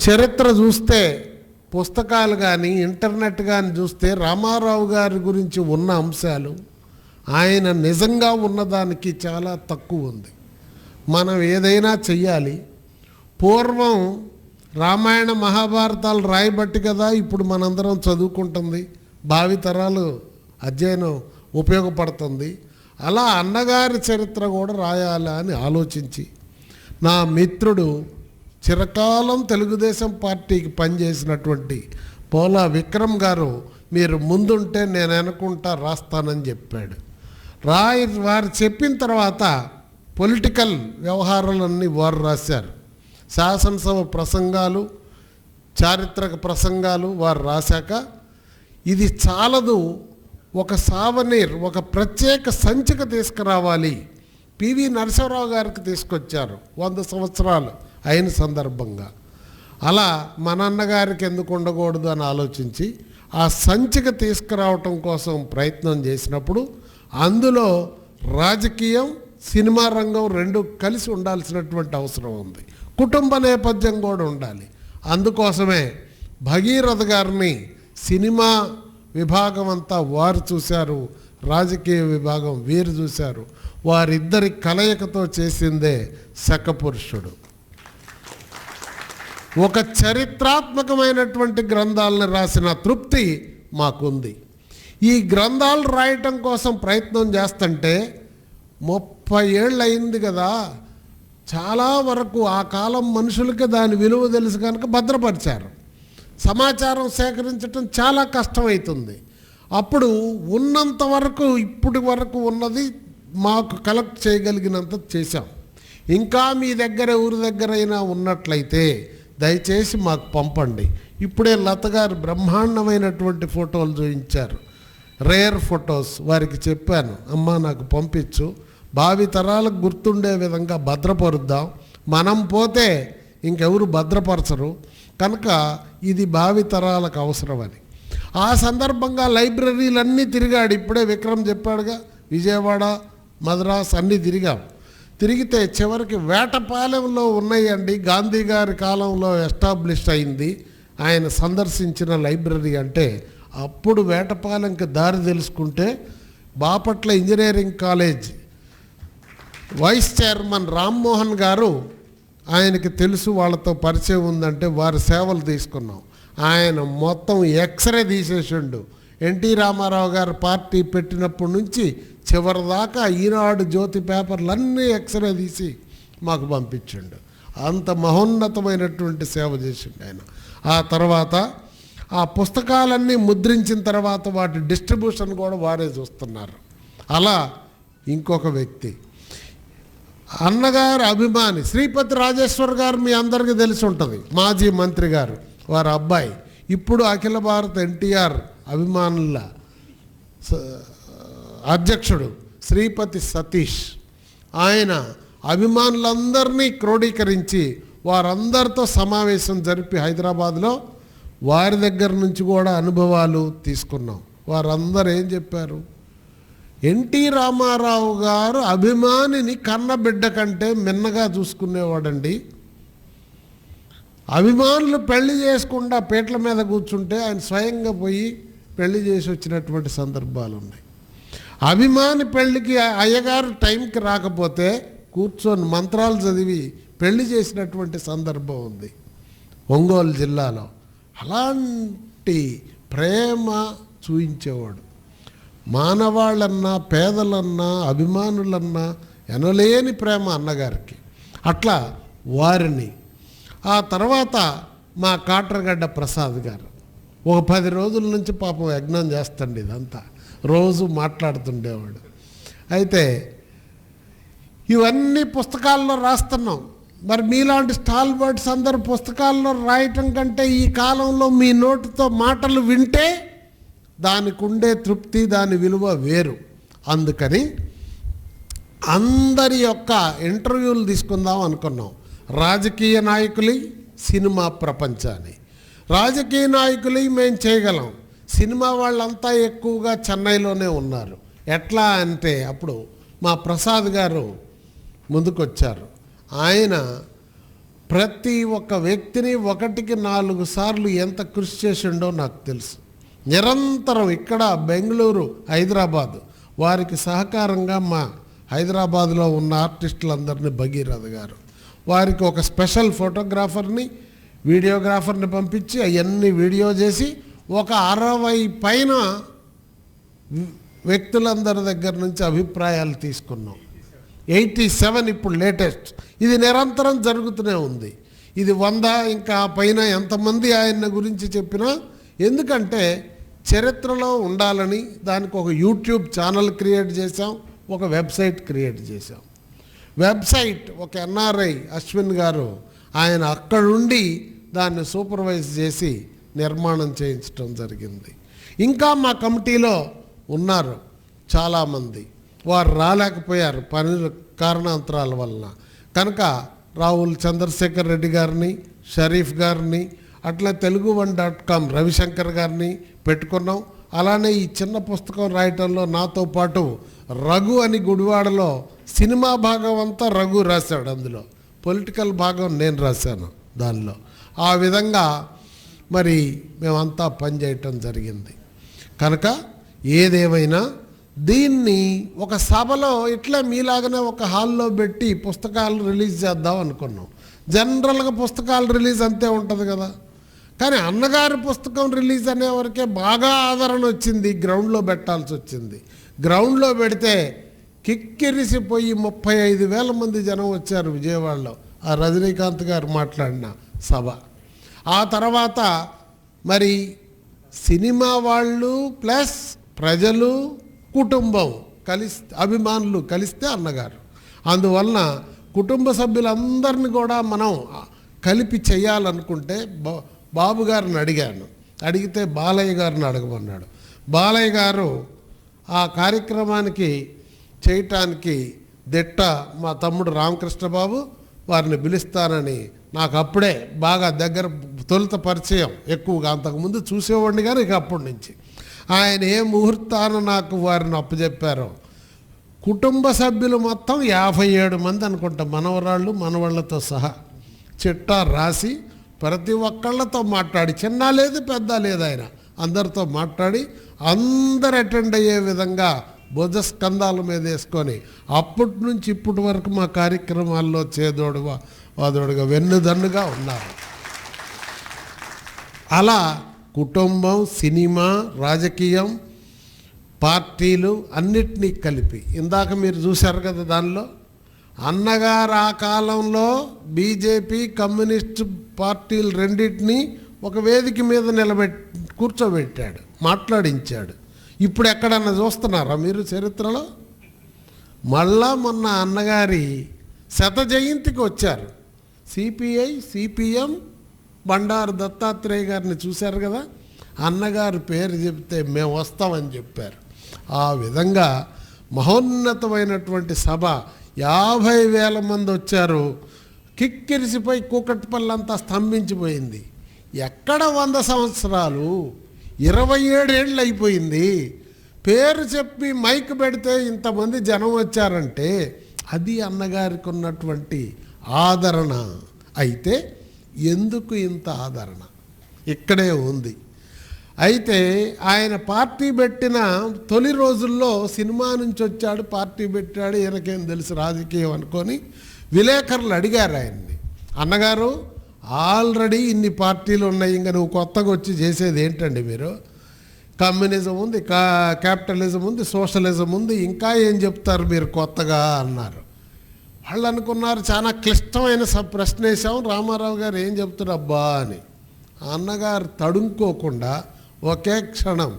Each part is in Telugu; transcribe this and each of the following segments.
చరిత్ర చూస్తే, పుస్తకాలు కానీ ఇంటర్నెట్ కానీ చూస్తే రామారావు గారి గురించి ఉన్న అంశాలు ఆయన నిజంగా ఉన్నదానికి చాలా తక్కువ ఉంది. మనం ఏదైనా చెయ్యాలి. పూర్వం రామాయణ మహాభారతాలు రాయబట్టి కదా ఇప్పుడు మనందరం చదువుకుంటుంది, భావితరాలు అధ్యయనం ఉపయోగపడుతుంది. అలా అన్నగారి చరిత్ర కూడా రాయాలా అని ఆలోచించి నా మిత్రుడు చిరకాలం తెలుగుదేశం పార్టీకి పనిచేసినటువంటి పోలా విక్రమ్ గారు మీరు ముందుంటే నేను అనుకుంటా రాస్తానని చెప్పాడు. వారు చెప్పిన తర్వాత పొలిటికల్ వ్యవహారాలన్నీ వారు రాశారు. శాసనసభ ప్రసంగాలు, చారిత్రక ప్రసంగాలు వారు రాశాక ఇది చాలదు, ఒక సావనీర్, ఒక ప్రత్యేక సంచిక తీసుకురావాలి. పివి నరసింహరావు గారికి తీసుకొచ్చారు 100 సంవత్సరాలు అయిన సందర్భంగా. అలా మన అన్నగారికి ఎందుకు ఉండకూడదు అని ఆలోచించి ఆ సంచిక తీసుకురావటం కోసం ప్రయత్నం చేసినప్పుడు అందులో రాజకీయం, సినిమా రంగం రెండు కలిసి ఉండాల్సినటువంటి అవసరం ఉంది. కుటుంబ నేపథ్యం కూడా ఉండాలి. అందుకోసమే భగీరథ గారిని సినిమా విభాగం అంతా వారు చూశారు, రాజకీయ విభాగం వీరు చూశారు. వారిద్దరి కలయికతో చేసిందే శకపురుషుడు. ఒక చరిత్రాత్మకమైనటువంటి గ్రంథాలను రాసిన తృప్తి మాకుంది. ఈ గ్రంథాలు రాయటం కోసం ప్రయత్నం చేస్తుంటే 30 ఏళ్ళు అయింది కదా. చాలా వరకు ఆ కాలం మనుషులకి దాని విలువ తెలుసు కనుక భద్రపరిచారు. సమాచారం సేకరించడం చాలా కష్టమవుతుంది. అప్పుడు ఉన్నంత వరకు, ఇప్పటి వరకు ఉన్నది మాకు కలెక్ట్ చేయగలిగినంత చేశాం. ఇంకా మీ దగ్గర ఊరి దగ్గరైనా ఉన్నట్లయితే దయచేసి మాకు పంపండి. ఇప్పుడే లత గారు బ్రహ్మాండమైనటువంటి ఫోటోలు చూపించారు, రేర్ ఫొటోస్. వారికి చెప్పాను, అమ్మా నాకు పంపించు, భావి తరాలకు గుర్తుండే విధంగా భద్రపరుద్దాం. మనం పోతే ఇంకెవరు భద్రపరచరు కనుక ఇది భావి తరాలకు అవసరమని. ఆ సందర్భంగా లైబ్రరీలన్నీ తిరిగాడు. ఇప్పుడే విక్రమ్ చెప్పాడుగా, విజయవాడ, మద్రాస్ అన్నీ తిరిగాం. తిరిగితే చివరికి వేటపాలెంలో ఉన్నాయండి, గాంధీ గారి కాలంలో ఎస్టాబ్లిష్ అయింది ఆయన సందర్శించిన లైబ్రరీ అంటే. అప్పుడు వేటపాలెంకి దారి తెలుసుకుంటే Bapatla engineering college vice chairman Rammohan garu, ఆయనకి తెలుసు, వాళ్ళతో పరిచయం ఉందంటే వారి సేవలు తీసుకున్నాం. ఆయన మొత్తం ఎక్స్రే తీసేసిండు. ఎన్టీ రామారావు గారు పార్టీ పెట్టినప్పటి నుంచి చివరిదాకా ఈనాడు జ్యోతి పేపర్లన్నీ ఎక్స్రే తీసి మాకు పంపించిండు. అంత మహోన్నతమైనటువంటి సేవ చేసిండు ఆయన. ఆ తర్వాత ఆ పుస్తకాలన్నీ ముద్రించిన తర్వాత వాటి డిస్ట్రిబ్యూషన్ కూడా వారే చూస్తున్నారు. అలా ఇంకొక వ్యక్తి అన్నగారు అభిమాని శ్రీపతి రాజేశ్వర్ గారు మీ అందరికీ తెలిసి ఉంటుంది, మాజీ మంత్రి గారు, వారి అబ్బాయి. ఇప్పుడు అఖిల భారత ఎన్టీఆర్ అభిమానుల అధ్యక్షుడు శ్రీపతి సతీష్. ఆయన అభిమానులందరినీ క్రోడీకరించి వారందరితో సమావేశం జరిపి హైదరాబాద్లో వారి దగ్గర నుంచి కూడా అనుభవాలు తీసుకున్నాం. వారందరూ ఏం చెప్పారు, ఎన్టీ రామారావు గారు అభిమానిని కన్నబిడ్డ కంటే మిన్నగా చూసుకునేవాడండి. అభిమానులు పెళ్లి చేసుకుండా పీటల మీద కూర్చుంటే ఆయన స్వయంగా పోయి పెళ్లి చేసి వచ్చినటువంటి సందర్భాలు ఉన్నాయి. అభిమాని పెళ్లికి అయ్యగారు టైంకి రాకపోతే కూర్చొని మంత్రాలు చదివి పెళ్లి చేసినటువంటి సందర్భం ఉంది ఒంగోలు జిల్లాలో. అలాంటి ప్రేమ చూయించేవాడు. మానవాళ్ళన్నా, పేదలన్నా, అభిమానులన్నా ఎనలేని ప్రేమ అన్నగారికి. అట్లా వారిని. ఆ తర్వాత మా కాట్రగడ్డ ప్రసాద్ గారు ఒక 10 రోజుల నుంచి పాపం యజ్ఞం చేస్తండి, ఇదంతా రోజు మాట్లాడుతుండేవాడు. అయితే ఇవన్నీ పుస్తకాల్లో రాస్తున్నాం. మరి మీలాంటి స్టాల్ బర్డ్స్ అందరూ పుస్తకాల్లో రాయటం కంటే ఈ కాలంలో మీ నోటితో మాటలు వింటే దానికి ఉండే తృప్తి, దాని విలువ వేరు. అందుకని అందరి యొక్క ఇంటర్వ్యూలు తీసుకుందాం అనుకున్నాం. రాజకీయ నాయకులు, సినిమా ప్రపంచాన్ని. రాజకీయ నాయకులు మేము చేయగలం, సినిమా వాళ్ళంతా ఎక్కువగా చెన్నైలోనే ఉన్నారు. ఎట్లా అంటే అప్పుడు మా ప్రసాద్ గారు ముందుకొచ్చారు. ఆయన ప్రతి ఒక్క వ్యక్తిని 1కి 4 సార్లు ఎంత కృషి చేసిండో నాకు తెలుసు. నిరంతరం ఇక్కడ బెంగళూరు, హైదరాబాదు వారికి సహకారంగా మా హైదరాబాద్లో ఉన్న ఆర్టిస్టులందరినీ భగీరథ గారు వారికి ఒక స్పెషల్ ఫోటోగ్రాఫర్ని, వీడియోగ్రాఫర్ని పంపించి అవన్నీ వీడియో చేసి ఒక 60 పైన వ్యక్తులందరి దగ్గర నుంచి అభిప్రాయాలు తీసుకున్నాం. 87 ఇప్పుడు లేటెస్ట్. ఇది నిరంతరం జరుగుతూనే ఉంది. ఇది 100 ఇంకా పైన ఎంతమంది ఆయన గురించి చెప్పినా, ఎందుకంటే చరిత్రలో ఉండాలని దానికి ఒక యూట్యూబ్ ఛానల్ క్రియేట్ చేశాం, ఒక వెబ్సైట్ క్రియేట్ చేశాం. వెబ్సైట్ ఒక ఎన్ఆర్ఐ అశ్విన్ గారు ఆయన అక్కడుండి దాన్ని సూపర్వైజ్ చేసి నిర్మాణం చేయించడం జరిగింది. ఇంకా మా కమిటీలో ఉన్నారు చాలామంది, వారు రాలేకపోయారు పని కారణాంతరాల వలన. కనుక రావుల్ చంద్రశేఖర్ రెడ్డి గారిని, షరీఫ్ గారిని, అట్లా తెలుగు1.com రవిశంకర్ గారిని పెట్టుకున్నాం. అలానే ఈ చిన్న పుస్తకం రాయటంలో నాతో పాటు రఘు అని గుడివాడలో సినిమా భాగం అంతా రఘు రాశాడు, అందులో పొలిటికల్ భాగం నేను రాశాను దానిలో. ఆ విధంగా మరి మేమంతా పనిచేయటం జరిగింది. కనుక ఏదేమైనా దీన్ని ఒక సభలో ఇట్లా మీలాగానే ఒక హాల్లో పెట్టి పుస్తకాలు రిలీజ్ చేద్దాం అనుకున్నాం. జనరల్గా పుస్తకాలు రిలీజ్ అంతే ఉంటుంది కదా, కానీ అన్నగారి పుస్తకం రిలీజ్ అనే వరకే బాగా ఆదరణ వచ్చింది. గ్రౌండ్లో పెట్టాల్సి వచ్చింది. గ్రౌండ్లో పెడితే కిక్కిరిసిపోయి 35,000 మంది జనం వచ్చారు విజయవాడలో, ఆ రజనీకాంత్ గారు మాట్లాడిన సభ. ఆ తర్వాత మరి సినిమా వాళ్ళు ప్లస్ ప్రజలు, కుటుంబం అభిమానులు కలిస్తే అన్నగారు. అందువలన కుటుంబ సభ్యులందరినీ కూడా మనం కలిపి చేయాలనుకుంటే బాబు గారిని అడిగాను. అడిగితే బాలయ్య గారిని అడగమన్నాడు. బాలయ్య గారు ఆ కార్యక్రమానికి చేయటానికి దిట్ట మా తమ్ముడు రామకృష్ణ బాబు వారిని పిలుస్తానని నాకు అప్పుడే బాగా దగ్గర తొలుత పరిచయం ఎక్కువగా, అంతకుముందు చూసేవాడిని కానీ ఇక అప్పటి నుంచి ఆయన ఏ ముహూర్తాన నాకు వారిని అప్పచెప్పారో కుటుంబ సభ్యులు మొత్తం 57 మంది అనుకుంటా, మనవరాళ్ళు మనవాళ్ళతో సహా చిట్టా రాసి ప్రతి ఒక్కళ్ళతో మాట్లాడి, చిన్న లేదు పెద్ద లేదు, ఆయన అందరితో మాట్లాడి అందరు అటెండ్ అయ్యే విధంగా భుజస్కంధాల మీద వేసుకొని అప్పటి నుంచి ఇప్పటి వరకు మా కార్యక్రమాల్లో చేదోడు వాదోడుగా వెన్నుదన్నుగా ఉన్నారు. అలా కుటుంబం, సినిమా, రాజకీయం, పార్టీలు అన్నిటినీ కలిపి ఇందాక మీరు చూశారు కదా, దానిలో అన్నగారు ఆ కాలంలో బీజేపీ కమ్యూనిస్టు పార్టీలు రెండింటినీ ఒక వేదిక మీద కూర్చోబెట్టాడు, మాట్లాడించాడు. ఇప్పుడు ఎక్కడన్నా చూస్తున్నారా మీరు చరిత్రలో? మళ్ళా మొన్న అన్నగారి 100వ జయంతికి వచ్చారు. సిపిఐ, సిపిఎం, బండారు దత్తాత్రేయ గారిని చూశారు కదా, అన్నగారు పేరు చెప్తే మేము వస్తామని చెప్పారు. ఆ విధంగా మహోన్నతమైనటువంటి సభ, 50,000 మంది వచ్చారు. కిక్కిరిసిపోయి కూకట్పల్లంతా స్తంభించిపోయింది. ఎక్కడ 100 సంవత్సరాలు, 27 ఏళ్ళు అయిపోయింది. పేరు చెప్పి మైక్ పెడితే ఇంతమంది జనం వచ్చారంటే అది అన్నగారికి ఉన్నటువంటి ఆదరణ. అయితే ఎందుకు ఇంత ఆదరణ ఇక్కడే ఉంది. అయితే ఆయన పార్టీ పెట్టిన తొలి రోజుల్లో సినిమా నుంచి వచ్చాడు, పార్టీ పెట్టాడు, ఈయనకేం తెలుసు రాజకీయం అనుకొని విలేకరులు అడిగారు ఆయన్ని, అన్నగారు ఆల్రెడీ ఇన్ని పార్టీలు ఉన్నాయి, ఇంకా నువ్వు కొత్తగా వచ్చి చేసేది ఏంటండి మీరు? కమ్యూనిజం ఉంది, క్యాపిటలిజం ఉంది, సోషలిజం ఉంది, ఇంకా ఏం చెప్తారు మీరు కొత్తగా అన్నారు. వాళ్ళు అనుకున్నారు చాలా క్లిష్టమైన ప్రశ్న వేసాం, రామారావు గారు ఏం చెప్తారు అబ్బా అని. అన్నగారు తడుముకోకుండా ఒకే క్షణం,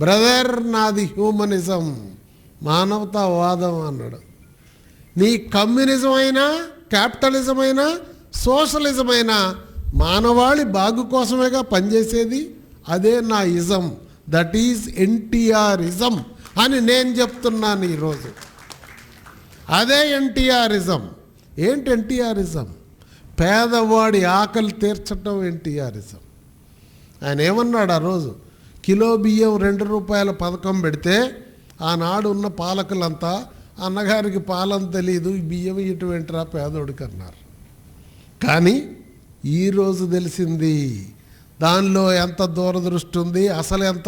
బ్రదర్ నాది హ్యూమనిజం, మానవతావాదం అన్నాడు. నీ కమ్యూనిజం అయినా, క్యాపిటలిజం అయినా, సోషలిజం అయినా మానవాళి బాగు కోసమేగా పనిచేసేది, అదే నా ఇజం, దట్ ఈజ్ ఎన్టీఆరిజం అని నేను చెప్తున్నాను ఈరోజు. అదే ఎన్టీఆరిజం. ఏంటి ఎన్టీఆరిజం? పేదవాడి ఆకలి తీర్చడం ఎన్టీఆరిజం. ఆయన ఏమన్నాడు ఆ రోజు? కిలో బియ్యం 2 రూపాయల పథకం పెడితే ఆనాడు ఉన్న పాలకులంతా అన్నగారికి పాలన తెలీదు, బియ్యం ఇటు వెంటరా పేదోడికి అన్నారు. కానీ ఈరోజు తెలిసింది దానిలో ఎంత దూరదృష్టి ఉంది, అసలు ఎంత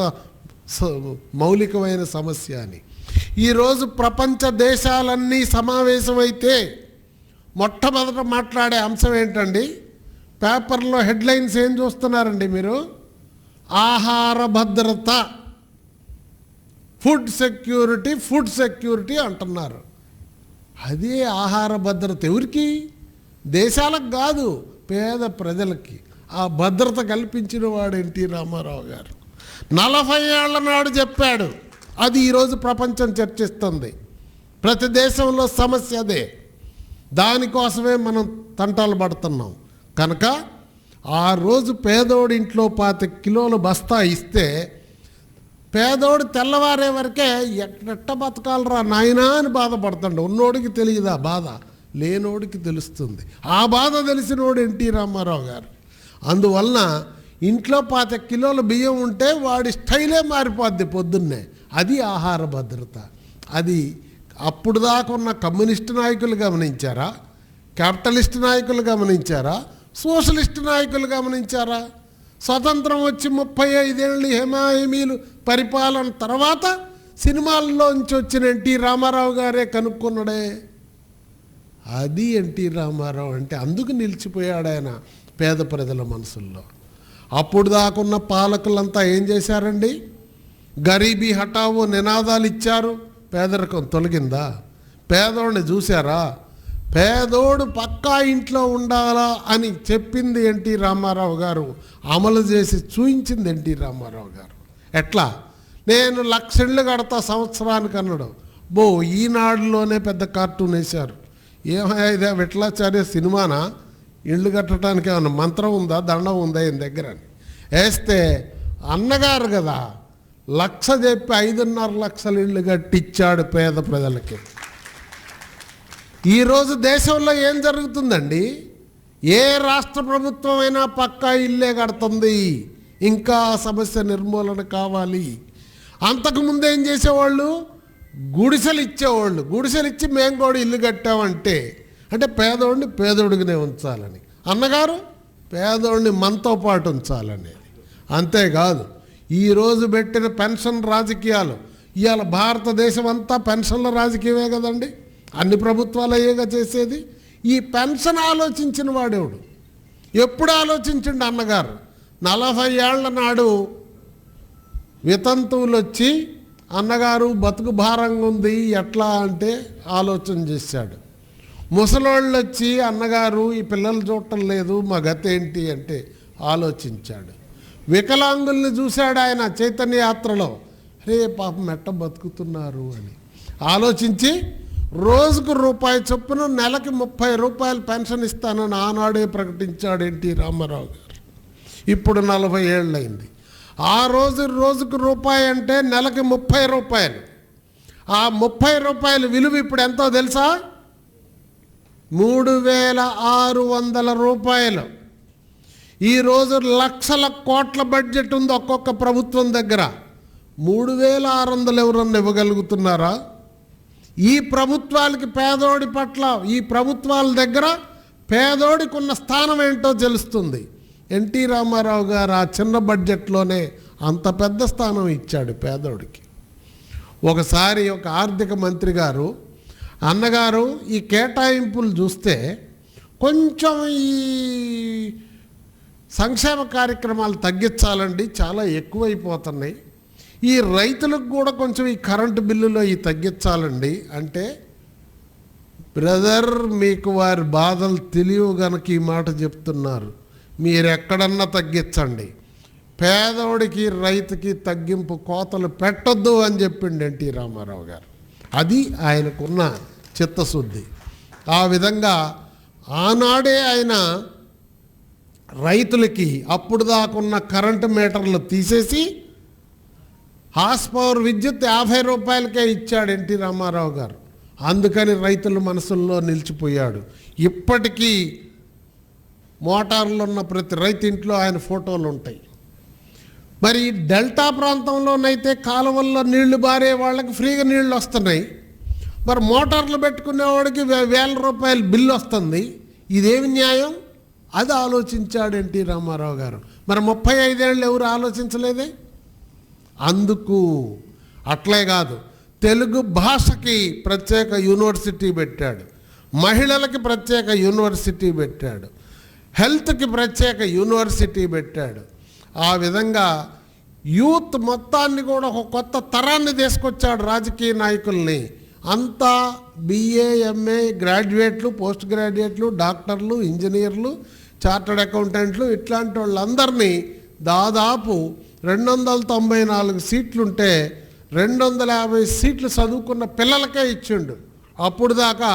మౌలికమైన సమస్య అని. ఈరోజు ప్రపంచ దేశాలన్నీ సమావేశమైతే మొట్టమొదట మాట్లాడే అంశం ఏంటండి? పేపర్లో హెడ్లైన్స్ ఏం చూస్తున్నారండి మీరు? ఆహార భద్రత, ఫుడ్ సెక్యూరిటీ అంటున్నారు. అదే ఆహార భద్రత ఎవరికి? దేశాలకు కాదు, పేద ప్రజలకి. ఆ భద్రత కల్పించిన వాడు ఎన్టీ రామారావు గారు 40 ఏళ్ల నాడు చెప్పాడు. అది ఈరోజు ప్రపంచం చర్చిస్తుంది. ప్రతి దేశంలో సమస్య అదే. దానికోసమే మనం తంటాలు పడుతున్నాం. కనుక ఆ రోజు పేదోడి ఇంట్లో 25 కిలోల బస్తా ఇస్తే పేదోడు తెల్లవారే వరకే ఎట్ట బతకాలరా నాయనా అని బాధపడుతుండే. ఉన్నోడికి తెలియదు ఆ బాధ, లేనోడికి తెలుస్తుంది. ఆ బాధ తెలిసినోడు ఎన్టీ రామారావు గారు. అందువలన ఇంట్లో 25 కిలోల బియ్యం ఉంటే వాడి స్టైలే మారిపోద్ది పొద్దున్నే. అది ఆహార భద్రత. అది అప్పుడు దాకా ఉన్న కమ్యూనిస్టు నాయకులు గమనించారా? క్యాపిటలిస్ట్ నాయకులు గమనించారా? సోషలిస్ట్ నాయకులు గమనించారా? స్వతంత్రం వచ్చి 35 ఏళ్ళు హేమాహేమీలు పరిపాలన తర్వాత సినిమాల్లోంచి వచ్చిన ఎన్టీ రామారావు గారే కనుక్కున్నాడే. అది ఎన్టీ రామారావు అంటే. అందుకు నిలిచిపోయాడు ఆయన పేద ప్రజల మనసుల్లో. అప్పుడు దాకున్న పాలకులంతా ఏం చేశారండి? గరీబీ హఠావో నినాదాలు ఇచ్చారు. పేదరికం తొలగిందా? పేదోడిని చూశారా? పేదోడు పక్కా ఇంట్లో ఉండాలా అని చెప్పింది ఎన్టీ రామారావు గారు, అమలు చేసి చూయించింది ఎన్టీ రామారావు గారు. ఎట్లా? నేను 1,00,000 ఇళ్ళు కడతా సంవత్సరానికి అన్నాడు. ఈనాడులోనే పెద్ద కార్టూన్ వేశారు. ఏమయ్యా ఇదే విఠలాచార్య సినిమానా? ఇళ్ళు కట్టడానికి ఏమన్నా మంత్రం ఉందా, దండం ఉందా ఈయన దగ్గర అని వేస్తే, అన్నగారు కదా 1,00,000 చెప్పి 5.5 లక్షల ఇళ్ళు కట్టించాడు పేద ప్రజలకి. ఈరోజు దేశంలో ఏం జరుగుతుందండి? ఏ రాష్ట్ర ప్రభుత్వం అయినా పక్కా ఇల్లే కడుతుంది. ఇంకా సమస్య నిర్మూలన కావాలి. అంతకుముందు ఏం చేసేవాళ్ళు? గుడిసెలు ఇచ్చేవాళ్ళు. గుడిసెలు ఇచ్చి మేము కూడా ఇల్లు కట్టామంటే అంటే పేదోడిని పేదోడిగానే ఉంచాలని. అన్నగారు పేదోడిని మనతో పాటు ఉంచాలనేది. అంతేకాదు ఈరోజు పెట్టిన పెన్షన్ రాజకీయాలు. ఇవాళ భారతదేశం అంతా పెన్షన్ల రాజకీయమే కదండి. అన్ని ప్రభుత్వాలు అయ్యేగా చేసేది. ఈ పెన్షన్ ఆలోచించిన వాడేవాడు? ఎప్పుడు ఆలోచించండి అన్నగారు? 40 ఏళ్ల నాడు వితంతువులు వచ్చి అన్నగారు బతుకు భారంగా ఉంది ఎట్లా అంటే ఆలోచన చేశాడు. ముసలోళ్ళు వచ్చి అన్నగారు ఈ పిల్లలు చూడటం లేదు మా గతి ఏంటి అంటే ఆలోచించాడు. వికలాంగుల్ని చూశాడు ఆయన చైతన్య యాత్రలో. రే పాపం మెట్ట బతుకుతున్నారు అని ఆలోచించి రోజుకు రూపాయి చొప్పున నెలకి 30 రూపాయలు పెన్షన్ ఇస్తానని ఆనాడే ప్రకటించాడు ఎన్టీ రామారావు గారు. ఇప్పుడు 40 ఏళ్ళైంది. ఆ రోజుకు రూపాయి అంటే నెలకి 30 రూపాయలు. ఆ 30 రూపాయల విలువ ఇప్పుడు ఎంతో తెలుసా? 3,600 రూపాయలు. ఈరోజు లక్షల కోట్ల బడ్జెట్ ఉంది ఒక్కొక్క ప్రభుత్వం దగ్గర. 3,600 ఎవరన్నా ఇవ్వగలుగుతున్నారా? ఈ ప్రభుత్వాలకి పేదోడి పట్ల, ఈ ప్రభుత్వాల దగ్గర పేదోడికి ఉన్న స్థానం ఏంటో తెలుస్తుంది. ఎన్టీ రామారావు గారు ఆ చిన్న బడ్జెట్లోనే అంత పెద్ద స్థానం ఇచ్చాడు పేదోడికి. ఒకసారి ఒక ఆర్థిక మంత్రి గారు, అన్నగారు ఈ కేటాయింపులు చూస్తే కొంచెం ఈ సంక్షేమ కార్యక్రమాలు తగ్గించాలండి, చాలా ఎక్కువైపోతున్నాయి. ఈ రైతులకు కూడా కొంచెం ఈ కరెంటు బిల్లులో ఈ తగ్గించాలండి అంటే, బ్రదర్ మీకు వారి బాధలు తెలియవు గనక ఈ మాట చెప్తున్నారు. మీరు ఎక్కడన్నా తగ్గించండి, పేదోడికి రైతుకి తగ్గింపు కోతలు పెట్టొద్దు అని చెప్పిండు ఎన్టీ రామారావు గారు. అది ఆయనకున్న చిత్తశుద్ధి. ఆ విధంగా ఆనాడే ఆయన రైతులకి అప్పుడు దాకున్న కరెంటు మీటర్లు తీసేసి హార్స్ పవర్ విద్యుత్ 50 రూపాయలకే ఇచ్చాడు ఎన్టీ రామారావు గారు. అందుకని రైతుల మనసుల్లో నిలిచిపోయాడు. ఇప్పటికీ మోటార్లు ఉన్న ప్రతి రైతు ఇంట్లో ఆయన ఫోటోలు ఉంటాయి. మరి డెల్టా ప్రాంతంలోనైతే కాలువల్లో నీళ్లు బారే వాళ్ళకి ఫ్రీగా నీళ్లు వస్తున్నాయి. మరి మోటార్లు పెట్టుకునేవాడికి 1,000 రూపాయలు బిల్లు వస్తుంది. ఇదేమి న్యాయం? అది ఆలోచించాడు ఎన్టీ రామారావు గారు. మరి 35 ఏళ్ళు ఎవరు ఆలోచించలేదే? అందుకు అట్లే కాదు, తెలుగు భాషకి ప్రత్యేక యూనివర్సిటీ పెట్టాడు, మహిళలకి ప్రత్యేక యూనివర్సిటీ పెట్టాడు, హెల్త్కి ప్రత్యేక యూనివర్సిటీ పెట్టాడు. ఆ విధంగా యూత్ మొత్తాన్ని కూడా ఒక కొత్త తరాన్ని తీసుకొచ్చాడు, రాజకీయ నాయకుల్ని. అంతా BA MA గ్రాడ్యుయేట్లు, పోస్ట్ గ్రాడ్యుయేట్లు, డాక్టర్లు, ఇంజనీర్లు, చార్టర్డ్ అకౌంటెంట్లు, ఇట్లాంటి వాళ్ళందరినీ దాదాపు 294 సీట్లుంటే 250 సీట్లు చదువుకున్న పిల్లలకే ఇచ్చిండు. అప్పుడు దాకా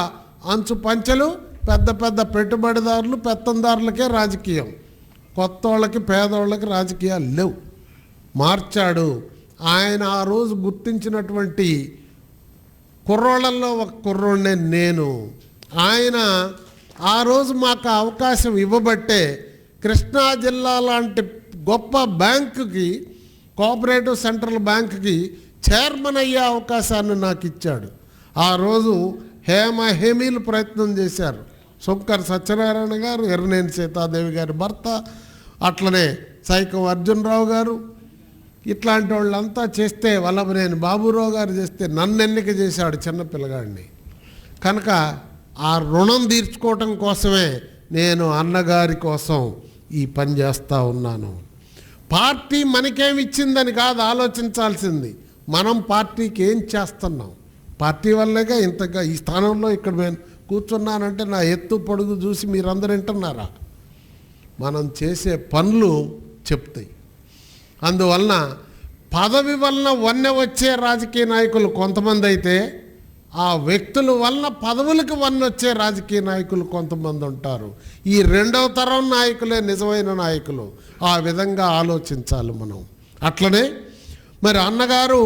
అంచు పంచెలు, పెద్ద పెద్ద పెట్టుబడిదారులు, పెత్తందారులకే రాజకీయం, కొత్త వాళ్ళకి పేదవాళ్ళకి రాజకీయాలు లేవు. మార్చాడు ఆయన. ఆ రోజు గుర్తించినటువంటి కుర్రోళ్ళల్లో ఒక కుర్రోడ్నే నేను. ఆయన ఆ రోజు మాకు అవకాశం ఇవ్వబట్టే కృష్ణా జిల్లా లాంటి గొప్ప బ్యాంకుకి, కోఆపరేటివ్ సెంట్రల్ బ్యాంకుకి చైర్మన్ అయ్యే అవకాశాన్ని నాకు ఇచ్చాడు. ఆ రోజు హేమీలు ప్రయత్నం చేశారు. శంకర్ సత్యనారాయణ గారు, ఎర్రనేని సీతాదేవి గారి భర్త, అట్లనే సైకం అర్జునరావు గారు, ఇట్లాంటి వాళ్ళంతా చేస్తే, వల్లభనేని బాబురావు గారు చేస్తే నన్ను ఎన్నిక చేశాడు చిన్నపిల్లగాడిని. కనుక ఆ రుణం తీర్చుకోవటం కోసమే నేను అన్నగారి కోసం ఈ పని చేస్తూ ఉన్నాను. పార్టీ మనకేమిచ్చిందని కాదు ఆలోచించాల్సింది, మనం పార్టీకి ఏం చేస్తున్నాం. పార్టీ వల్లేగా ఇంతగా ఈ స్థానంలో ఇక్కడ నేను కూర్చున్నానంటే నా ఎత్తు పొడుగు చూసి మీరందరూ వింటున్నారా? మనం చేసే పనులు చెప్తాయి. అందువలన పదవి వలన వన్నె వచ్చే రాజకీయ నాయకులు కొంతమంది అయితే, ఆ వ్యక్తుల వలన పదవులకు వన్నొచ్చే రాజకీయ నాయకులు కొంతమంది ఉంటారు. ఈ రెండవ తరం నాయకులే నిజమైన నాయకులు. ఆ విధంగా ఆలోచించాలి మనం. అట్లనే మరి అన్నగారు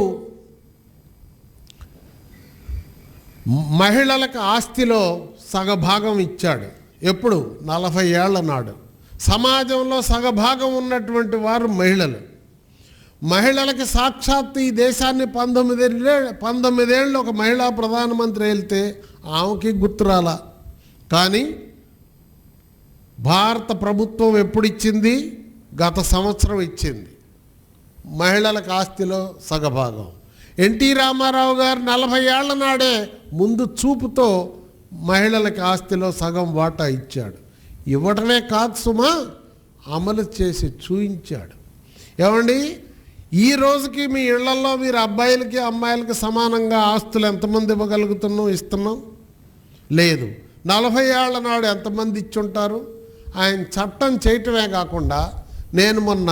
మహిళలకు ఆస్తిలో సగభాగం ఇచ్చాడు. ఎప్పుడు? 40 ఏళ్ల నాడు. సమాజంలో సగభాగం ఉన్నటువంటి వారు మహిళలు. మహిళలకి సాక్షాత్తు ఈ దేశాన్ని 19 ఏళ్ళు ఒక మహిళా ప్రధానమంత్రి వెళ్తే ఆమెకి గుర్తురాల. కానీ భారత ప్రభుత్వం ఎప్పుడు ఇచ్చింది? గత సంవత్సరం ఇచ్చింది మహిళలకు ఆస్తిలో సగభాగం. ఎన్టీ రామారావు గారు 40 ఏళ్ల నాడే ముందు చూపుతో మహిళలకి ఆస్తిలో సగం వాటా ఇచ్చాడు. ఇవ్వటమే కాదు సుమా, అమలు చేసి చూయించాడు. ఏమండి, ఈ రోజుకి మీ ఇళ్లలో మీరు అబ్బాయిలకి అమ్మాయిలకి సమానంగా ఆస్తులు ఎంతమంది ఇస్తున్నాం? లేదు. 40 ఏళ్ల నాడు ఎంతమంది ఇచ్చుంటారు? ఆయన చట్టం చేయటమే కాకుండా నేను మొన్న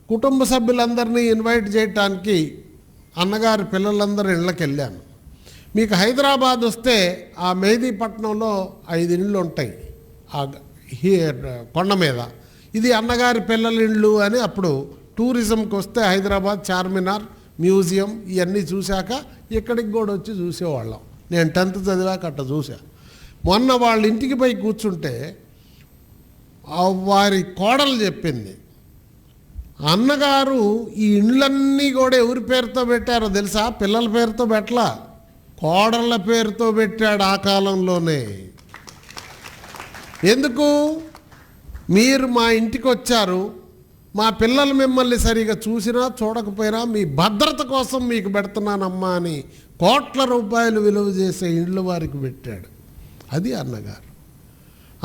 కుటుంబ సభ్యులందరినీ ఇన్వైట్ చేయటానికి అన్నగారి పిల్లలందరూ ఇళ్ళకి వెళ్ళాను. మీకు హైదరాబాద్ వస్తే ఆ మెహదీపట్నంలో 5 ఇళ్ళు ఉంటాయి ఆ కొండ మీద. ఇది అన్నగారి పిల్లల ఇళ్ళు అని అప్పుడు టూరిజంకి వస్తే హైదరాబాద్ చార్మినార్, మ్యూజియం ఇవన్నీ చూశాక ఇక్కడికి కూడా వచ్చి చూసేవాళ్ళం. నేను 10th చదివాక అట్ట చూసా. మొన్న వాళ్ళ ఇంటికి పోయి కూర్చుంటే వారి కోడలు చెప్పింది, అన్నగారు ఈ ఇండ్లన్నీ కూడా ఎవరి పేరుతో పెట్టారో తెలుసా? పిల్లల పేరుతో పెట్టలా, కోడళ్ళ పేరుతో పెట్టాడు ఆ కాలంలోనే. ఎందుకు? మీరు మా ఇంటికి వచ్చారు, మా పిల్లలు మిమ్మల్ని సరిగా చూసినా చూడకపోయినా మీ భద్రత కోసం మీకు పెడుతున్నానమ్మా అని కోట్ల రూపాయలు విలువ చేసే ఇండ్లు వారికి పెట్టాడు. అది అన్నగారు.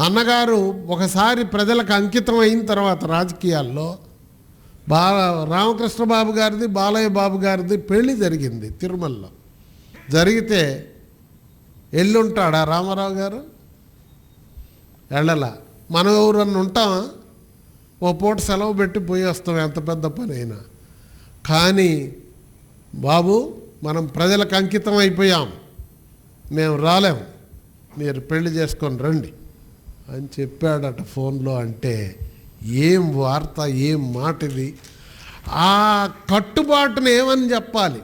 అన్నగారు ఒకసారి ప్రజలకు అంకితం అయిన తర్వాత రాజకీయాల్లో రామకృష్ణ బాబు గారిది, బాలయ్య బాబు గారిది పెళ్లి జరిగింది తిరుమలలో. జరిగితే ఎల్లుంటాడా రామారావు గారు? వెళ్ళలా. మనం ఎవరన్నా ఉంటామా? ఓ పూట సెలవు పెట్టి పోయి వస్తాం, ఎంత పెద్ద పని అయినా. కానీ బాబు, మనం ప్రజలకు అంకితం అయిపోయాం, మేము రాలేం, మీరు పెళ్లి చేసుకొని రండి అని చెప్పాడట ఫోన్లో. అంటే ఏం వార్త, ఏం మాట ఇది! ఆ కట్టుబాటును ఏమని చెప్పాలి?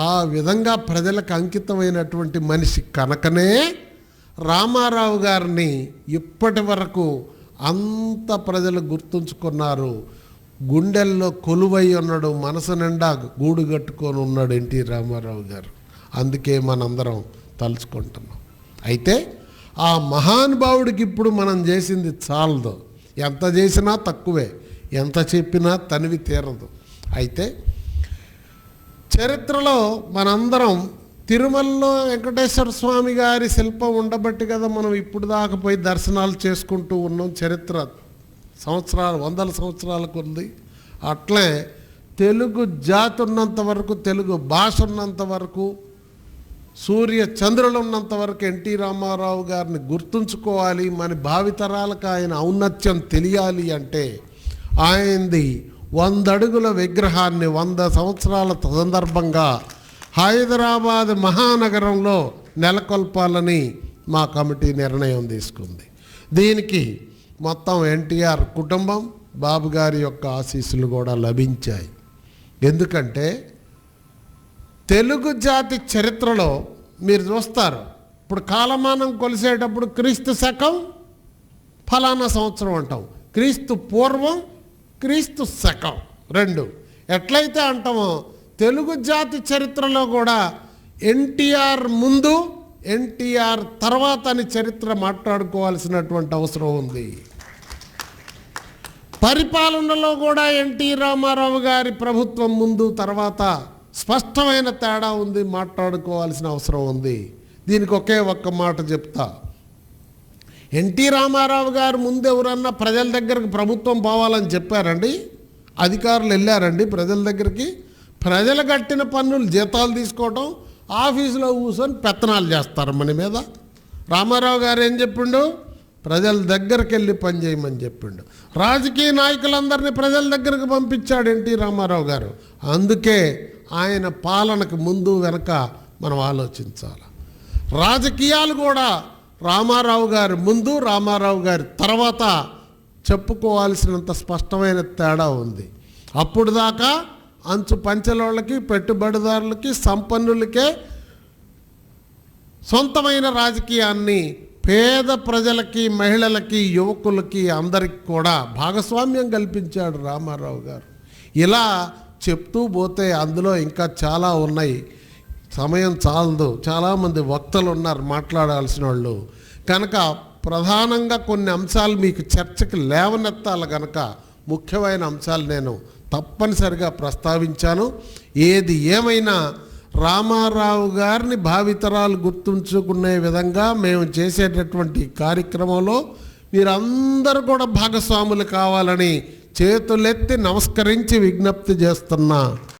ఆ విధంగా ప్రజలకు అంకితమైనటువంటి మనిషి కనుకనే రామారావు గారిని ఇప్పటి వరకు అంత ప్రజలు గుర్తుంచుకున్నారు. గుండెల్లో కొలువై ఉన్నాడు, మనసు నిండా గూడు కట్టుకొని ఉన్నాడు ఎన్టీ రామారావు గారు. అందుకే మనందరం తలుచుకుంటున్నాం. అయితే ఆ మహానుభావుడికి ఇప్పుడు మనం చేసింది చాలదు, ఎంత చేసినా తక్కువే, ఎంత చెప్పినా తనివి తీరదు. అయితే చరిత్రలో మనందరం తిరుమలలో వెంకటేశ్వర స్వామి గారి శిల్పం ఉండబట్టి కదా మనం ఇప్పుడు దాకా పోయి దర్శనాలు చేసుకుంటూ ఉన్నాం. చరిత్ర సంవత్సరాలు, వందల సంవత్సరాలకు ఉంది. అట్లే తెలుగు జాతి ఉన్నంత వరకు, తెలుగు భాష ఉన్నంత వరకు, సూర్య చంద్రులు ఉన్నంత వరకు ఎన్టీ రామారావు గారిని గుర్తుంచుకోవాలి. మన భావితరాలకు ఆయన ఔన్నత్యం తెలియాలి అంటే ఆయనది 100 అడుగుల విగ్రహాన్ని 100 సంవత్సరాల సందర్భంగా హైదరాబాద్ మహానగరంలో నెలకొల్పాలని మా కమిటీ నిర్ణయం తీసుకుంది. దీనికి మొత్తం ఎన్టీఆర్ కుటుంబం, బాబు గారి యొక్క ఆశీస్సులు కూడా లభించాయి. ఎందుకంటే తెలుగు జాతి చరిత్రలో మీరు చూస్తారు, ఇప్పుడు కాలమానం కొలిసేటప్పుడు క్రీస్తు శకం ఫలానా సంవత్సరం అంటాం, క్రీస్తు పూర్వం, క్రీస్తు శకం రెండు ఎట్లయితే అంటామో తెలుగు జాతి చరిత్రలో కూడా ఎన్టీఆర్ ముందు, ఎన్టీఆర్ తర్వాత అని చరిత్ర మాట్లాడుకోవాల్సినటువంటి అవసరం ఉంది. పరిపాలనలో కూడా ఎన్టీ రామారావు గారి ప్రభుత్వం ముందు తర్వాత స్పష్టమైన తేడా ఉంది, మాట్లాడుకోవాల్సిన అవసరం ఉంది. దీనికి ఒక్క మాట చెప్తా. ఎన్టీ రామారావు గారు ముందు ఎవరన్నా ప్రజల దగ్గరికి ప్రభుత్వం పోవాలని చెప్పారండి? అధికారులు వెళ్ళారండి ప్రజల దగ్గరికి? ప్రజలు కట్టిన పన్నులు జీతాలు తీసుకోవటం, ఆఫీసులో కూర్చొని పెత్తనాలు చేస్తారు మన మీద. రామారావు గారు ఏం చెప్పిండు? ప్రజల దగ్గరికి వెళ్ళి పని చేయమని చెప్పిండు. రాజకీయ నాయకులందరినీ ప్రజల దగ్గరకు పంపించాడు ఎన్టీ రామారావు గారు. అందుకే ఆయన పాలనకు ముందు వెనక మనం ఆలోచించాలి. రాజకీయాలు కూడా రామారావు గారి ముందు, రామారావు గారి తర్వాత చెప్పుకోవాల్సినంత స్పష్టమైన తేడా ఉంది. అప్పుడు దాకా అంచు పంచెలోళ్ళకి, పెట్టుబడిదారులకి, సంపన్నులకే సొంతమైన రాజకీయాన్ని పేద ప్రజలకి, మహిళలకి, యువకులకి అందరికి కూడా భాగస్వామ్యం కల్పించాడు రామారావు గారు. ఇలా చెప్తూ పోతే అందులో ఇంకా చాలా ఉన్నాయి, సమయం చాలదు. చాలామంది వక్తలు ఉన్నారు మాట్లాడాల్సిన వాళ్ళు. కనుక ప్రధానంగా కొన్ని అంశాలు మీకు చర్చకు లేవనెత్తాలి కనుక ముఖ్యమైన అంశాలు నేను తప్పనిసరిగా ప్రస్తావించాను. ఏది ఏమైనా రామారావు గారిని భావితరాలు గుర్తుంచుకునే విధంగా మేము చేసేటటువంటి కార్యక్రమంలో మీరందరూ కూడా భాగస్వాములు కావాలని చేతులెత్తి నమస్కరించి విజ్ఞప్తి చేస్తున్నా.